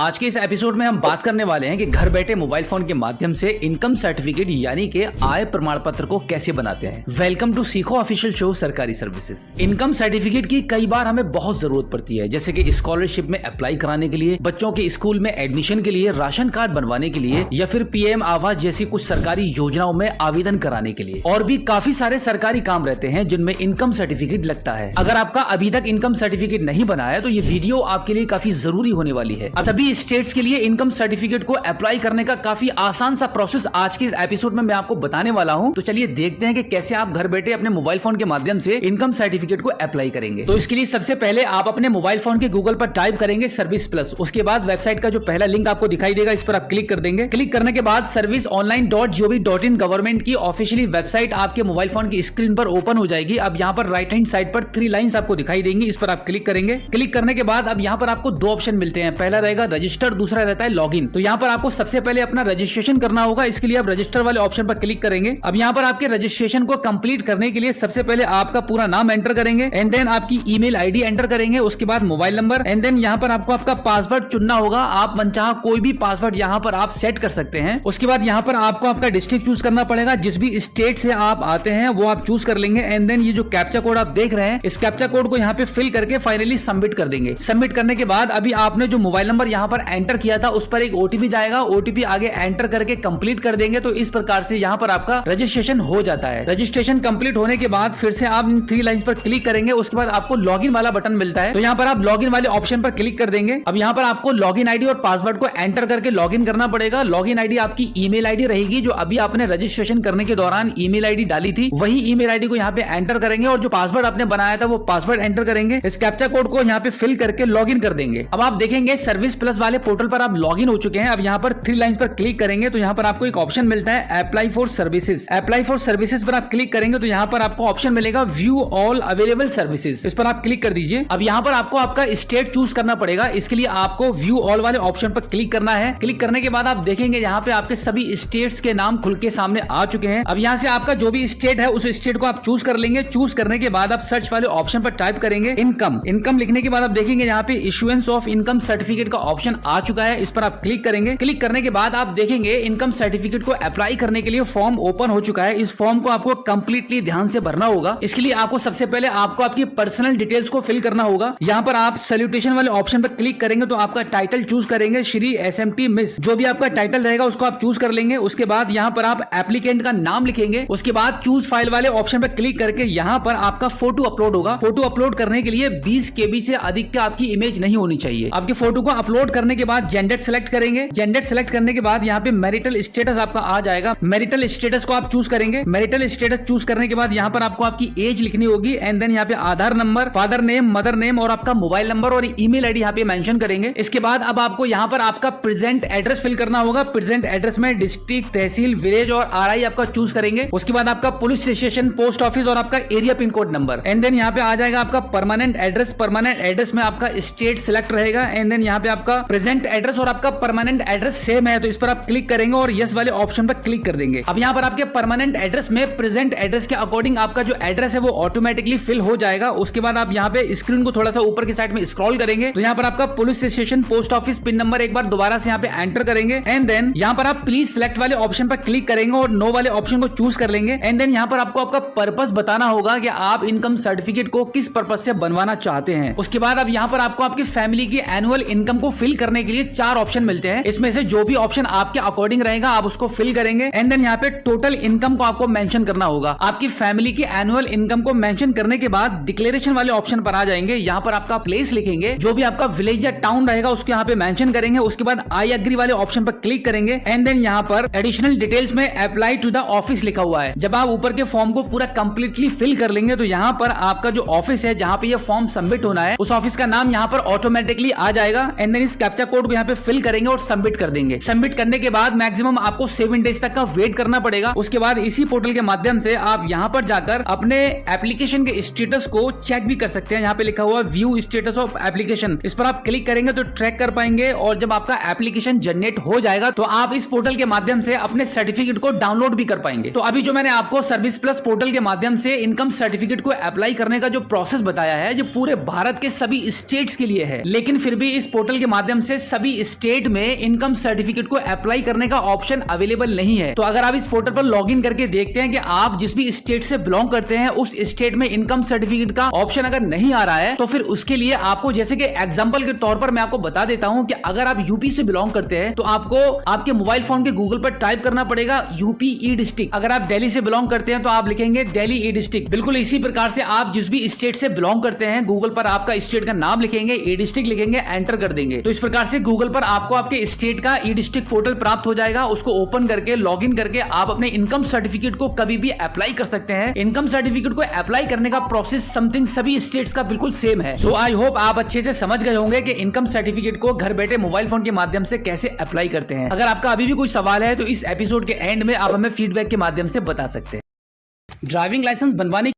आज के इस एपिसोड में हम बात करने वाले हैं कि घर बैठे मोबाइल फोन के माध्यम से इनकम सर्टिफिकेट यानी कि आय प्रमाण पत्र को कैसे बनाते हैं। वेलकम टू सीखो ऑफिशियल शो सरकारी सर्विसेज। इनकम सर्टिफिकेट की कई बार हमें बहुत जरूरत पड़ती है, जैसे कि स्कॉलरशिप में अप्लाई कराने के लिए, बच्चों के स्कूल में एडमिशन के लिए, राशन कार्ड बनवाने के लिए या फिर पीएम आवास जैसी कुछ सरकारी योजनाओं में आवेदन कराने के लिए। और भी काफी सारे सरकारी काम रहते हैं जिनमें इनकम सर्टिफिकेट लगता है। अगर आपका अभी तक इनकम सर्टिफिकेट नहीं बना है तो ये वीडियो आपके लिए काफी जरूरी होने वाली है। सभी स्टेट्स के लिए इनकम सर्टिफिकेट को अप्लाई करने का काफी आसान सा प्रोसेस आज के इस एपिसोड में मैं आपको बताने वाला हूं। तो चलिए देखते हैं कि कैसे आप घर बैठे अपने मोबाइल फोन के माध्यम से इनकम सर्टिफिकेट को अप्लाई करेंगे। तो इसके लिए सबसे पहले आप अपने मोबाइल फोन के गूगल पर टाइप करेंगे सर्विस प्लस। उसके बाद वेबसाइट का जो पहला लिंक आपको दिखाई देगा इस पर आप क्लिक कर देंगे। क्लिक करने के बाद serviceonline.gov.in गवर्नमेंट की ऑफिशियली वेबसाइट आपके मोबाइल फोन की स्क्रीन पर ओपन हो जाएगी। अब यहाँ पर राइट हैंड साइड पर 3 लाइंस आपको दिखाई देंगी, इस पर आप क्लिक करेंगे। क्लिक करने के बाद अब यहाँ पर आपको 2 ऑप्शन मिलते हैं, पहला रहेगा रजिस्टर, दूसरा रहता है लॉगिन। तो यहाँ पर आपको सबसे पहले अपना रजिस्ट्रेशन करना होगा। इसके लिए आप रजिस्टर वाले ऑप्शन पर क्लिक करेंगे। अब यहाँ पर आपके रजिस्ट्रेशन को कंप्लीट करने के लिए सबसे पहले आपका पूरा नाम एंटर करेंगे एंड देन आपकी ईमेल आईडी एंटर करेंगे, उसके बाद मोबाइल नंबर एंड देन यहाँ पर आपको आपका पासवर्ड चुनना होगा। आप मनचाहा कोई भी पासवर्ड यहाँ पर आप सेट कर सकते हैं। उसके बाद यहाँ पर आपको आपका डिस्ट्रिक्ट चूज करना पड़ेगा, जिस भी स्टेट से आप आते हैं वो आप चूज कर लेंगे एंड देन ये जो कैप्चा कोड आप देख रहे हैं इस कैप्चा कोड को यहाँ पे फिल करके फाइनली सबमिट कर देंगे। सबमिट करने के बाद अभी आपने जो मोबाइल नंबर यहाँ पर एंटर किया था उस पर एक ओटीपी जाएगा, ओटीपी आगे एंटर करके कंप्लीट कर देंगे। तो इस प्रकार से यहाँ पर आपका रजिस्ट्रेशन हो जाता है। रजिस्ट्रेशन कंप्लीट होने के बाद फिर से आप इन 3 लाइंस पर क्लिक करेंगे, उसके बाद आपको लॉगिन वाला बटन मिलता है। तो यहाँ पर आप लॉगिन वाले ऑप्शन पर क्लिक कर देंगे। अब यहाँ पर आपको लॉगिन आईडी और पासवर्ड को एंटर करके लॉगिन करना पड़ेगा। लॉगिन आईडी आपकी ईमेल आईडी रहेगी जो अभी आपने रजिस्ट्रेशन करने के दौरान ईमेल आईडी डाली थी, वही ईमेल आईडी को यहाँ पे एंटर करेंगे और जो पासवर्ड आपने बनाया था वो पासवर्ड एंटर करेंगे। इस कैप्चा कोड को यहाँ पे फिल करके लॉगिन कर देंगे। अब आप देखेंगे सर्विस प्लस वाले पोर्टल पर आप लॉगिन हो चुके हैं। अब यहाँ पर 3 लाइंस पर क्लिक करेंगे तो यहाँ पर आपको एक ऑप्शन मिलता है apply for services. Apply for services पर आप क्लिक करेंगे तो यहाँ पर आपको ऑप्शन मिलेगा व्यू ऑल अवेलेबल सर्विसेज, इस पर आप क्लिक कर दीजिए। अब यहाँ पर आपको आपका स्टेट चूज करना पड़ेगा। इसके लिए आपको व्यू ऑल वाले ऑप्शन पर क्लिक करना है। क्लिक करने के बाद आप देखेंगे यहाँ पे आपके सभी स्टेट्स के नाम खुल के सामने आ चुके हैं। अब यहाँ से आपका जो भी स्टेट है उस स्टेट को आप चूज कर लेंगे। चूज करने के बाद आप सर्च वाले ऑप्शन पर टाइप करेंगे इनकम। इनकम लिखने के बाद आप देखेंगे यहाँ पे इशुएंस ऑफ इनकम सर्टिफिकेट का ऑप्शन आ चुका है, इस पर आप क्लिक करेंगे। क्लिक करने के बाद आप देखेंगे इनकम सर्टिफिकेट को अप्लाई करने के लिए फॉर्म ओपन हो चुका है। इस फॉर्म को आपको कंप्लीटली ध्यान से भरना होगा। इसके लिए आपको सबसे पहले आपको आपकी पर्सनल डिटेल्स को फिल करना होगा। यहाँ पर आप सैल्यूटेशन वाले ऑप्शन पर क्लिक करेंगे तो आपका टाइटल चूज करेंगे, श्री एसएमटी मिस, जो भी आपका टाइटल रहेगा उसको आप चूज कर लेंगे। उसके बाद यहाँ पर आप एप्लीकेंट का नाम लिखेंगे। उसके बाद चूज फाइल वाले ऑप्शन पर क्लिक करके यहाँ पर आपका फोटो अपलोड होगा। फोटो अपलोड करने के लिए 20 KB से अधिक की आपकी इमेज नहीं होनी चाहिए। आपके फोटो को अपलोड करने के बाद जेंडर सेलेक्ट करेंगे। जेंडर सेलेक्ट करने के बाद यहाँ पे मैरिटल स्टेटस आपका आ जाएगा। मैरिटल स्टेटस को आप चूज करेंगे। मैरिटल स्टेटस चूज करने के बाद यहाँ पर आपको आपकी एज लिखनी होगी एंड देन यहाँ पे Aadhaar number, father name, mother name और आपका मोबाइल नंबर और ईमेल आईडी यहाँ पे मेंशन करेंगे। इसके बाद अब आपको यहाँ पर आपका प्रेजेंट एड्रेस फिल करना होगा। प्रेजेंट एड्रेस में डिस्ट्रिक्ट, तहसील, विलेज और आरआई आपका चूज करेंगे। उसके बाद आपका पुलिस स्टेशन, पोस्ट ऑफिस और आपका area pin code number and then यहाँ पे आ जाएगा आपका परमानेंट एड्रेस। परमानेंट एड्रेस में आपका स्टेट सिलेक्ट रहेगा एंड देन यहाँ पे आपका प्रेजेंट एड्रेस और आपका परमानेंट एड्रेस सेम है तो इस पर आप क्लिक करेंगे और यस वाले ऑप्शन पर क्लिक कर देंगे। अब यहाँ पर आपके परमानेंट एड्रेस में प्रेजेंट एड्रेस के अकॉर्डिंग आपका जो एड्रेस है वो ऑटोमेटिकली फिल हो जाएगा। उसके बाद आप यहाँ पे स्क्रीन को थोड़ा सा ऊपर की साइड में स्क्रॉल करेंगे तो यहाँ पर आपका police station, post office, pin number एक बार दोबारा से यहाँ पे एंटर करेंगे एंड देन यहाँ पर आप प्लीज सिलेक्ट वाले ऑप्शन पर क्लिक करेंगे और नो वाले ऑप्शन को चूज कर लेंगे एंड देन यहाँ पर आपको आपका पर्पस बताना होगा कि आप इनकम सर्टिफिकेट को किस पर्पस से बनवाना चाहते हैं। उसके बाद अब यहाँ पर आपको आपकी फैमिली की एनुअल इनकम को फिल करने के लिए 4 ऑप्शन मिलते हैं। इसमें से जो भी ऑप्शन आपके अकॉर्डिंग रहेगा आप उसको फिल करेंगे एंड देन यहाँ पे टोटल इनकम को आपको मेंशन करना होगा। आपकी फैमिली की एनुअल इनकम को मेंशन करने के बाद डिक्लेरेशन वाले ऑप्शन पर आ जाएंगे। यहाँ पर आपका प्लेस लिखेंगे, जो भी आपका विलेज या टाउन रहेगा उसको यहाँ पे मेंशन करेंगे। उसके बाद आई एग्री वाले ऑप्शन पर क्लिक करेंगे एंड देन यहाँ पर एडिशनल डिटेल्स में अप्लाई टू द ऑफिस लिखा हुआ है। जब आप ऊपर के फॉर्म को पूरा कंप्लीटली फिल कर लेंगे तो यहाँ पर आपका जो ऑफिस है जहाँ पे ये फॉर्म सबमिट होना है उस ऑफिस का नाम यहाँ पर ऑटोमेटिकली आ जाएगा एंड देन इस कैप्चा कोड को यहाँ पे फिल करेंगे और सबमिट कर देंगे। सबमिट करने के बाद मैक्सिमम आपको 7 डेज तक का वेट करना पड़ेगा। उसके बाद इसी पोर्टल के माध्यम से आप यहाँ पर जाकर अपने एप्लीकेशन के स्टेटस को चेक भी कर सकते हैं। यहाँ पे लिखा हुआ व्यू स्टेटस ऑफ एप्लीकेशन, इस पर आप क्लिक करेंगे तो ट्रैक कर पाएंगे और जब आपका एप्लीकेशन जनरेट हो जाएगा तो आप इस पोर्टल के माध्यम से अपने सर्टिफिकेट को डाउनलोड भी कर पाएंगे। तो अभी जो मैंने आपको सर्विस प्लस पोर्टल के माध्यम से इनकम सर्टिफिकेट को अप्लाई करने का जो प्रोसेस बताया है जो पूरे भारत के सभी स्टेट्स के लिए है, लेकिन फिर भी इस पोर्टल के माध्यम माध्यम से सभी स्टेट में इनकम सर्टिफिकेट को अप्लाई करने का ऑप्शन अवेलेबल नहीं है। तो अगर आप इस पोर्टल पर लॉगिन करके देखते हैं कि आप जिस भी स्टेट से बिलोंग करते हैं उस स्टेट में इनकम सर्टिफिकेट का ऑप्शन अगर नहीं आ रहा है तो फिर उसके लिए आपको, जैसे कि एग्जांपल के तौर पर मैं आपको बता देता हूं कि अगर आप यूपी से बिलोंग करते हैं तो आपको आपके मोबाइल फोन के गूगल पर टाइप करना पड़ेगा यूपी ई डिस्ट्रिक्ट। अगर आप दिल्ली से बिलोंग करते हैं तो आप लिखेंगे दिल्ली ई डिस्ट्रिक्ट। बिल्कुल इसी प्रकार से आप जिस भी स्टेट से बिलोंग करते हैं गूगल पर आपका स्टेट का नाम लिखेंगे, ई डिस्ट्रिक्ट लिखेंगे, एंटर कर देंगे। तो इस प्रकार से गूगल पर आपको आपके स्टेट का ई डिस्ट्रिक्ट पोर्टल प्राप्त हो जाएगा। उसको ओपन करके लॉगिन करके आप अपने इनकम सर्टिफिकेट को कभी भी अप्लाई कर सकते हैं। इनकम सर्टिफिकेट को अप्लाई करने का प्रोसेस समथिंग सभी स्टेट्स का बिल्कुल सेम है। सो आई होप आप अच्छे से समझ गए होंगे कि इनकम सर्टिफिकेट को घर बैठे मोबाइल फोन के माध्यम से कैसे अप्लाई करते हैं। अगर आपका अभी भी कोई सवाल है तो इस एपिसोड के एंड में आप हमें फीडबैक के माध्यम से बता सकते हैं। ड्राइविंग लाइसेंस बनवाने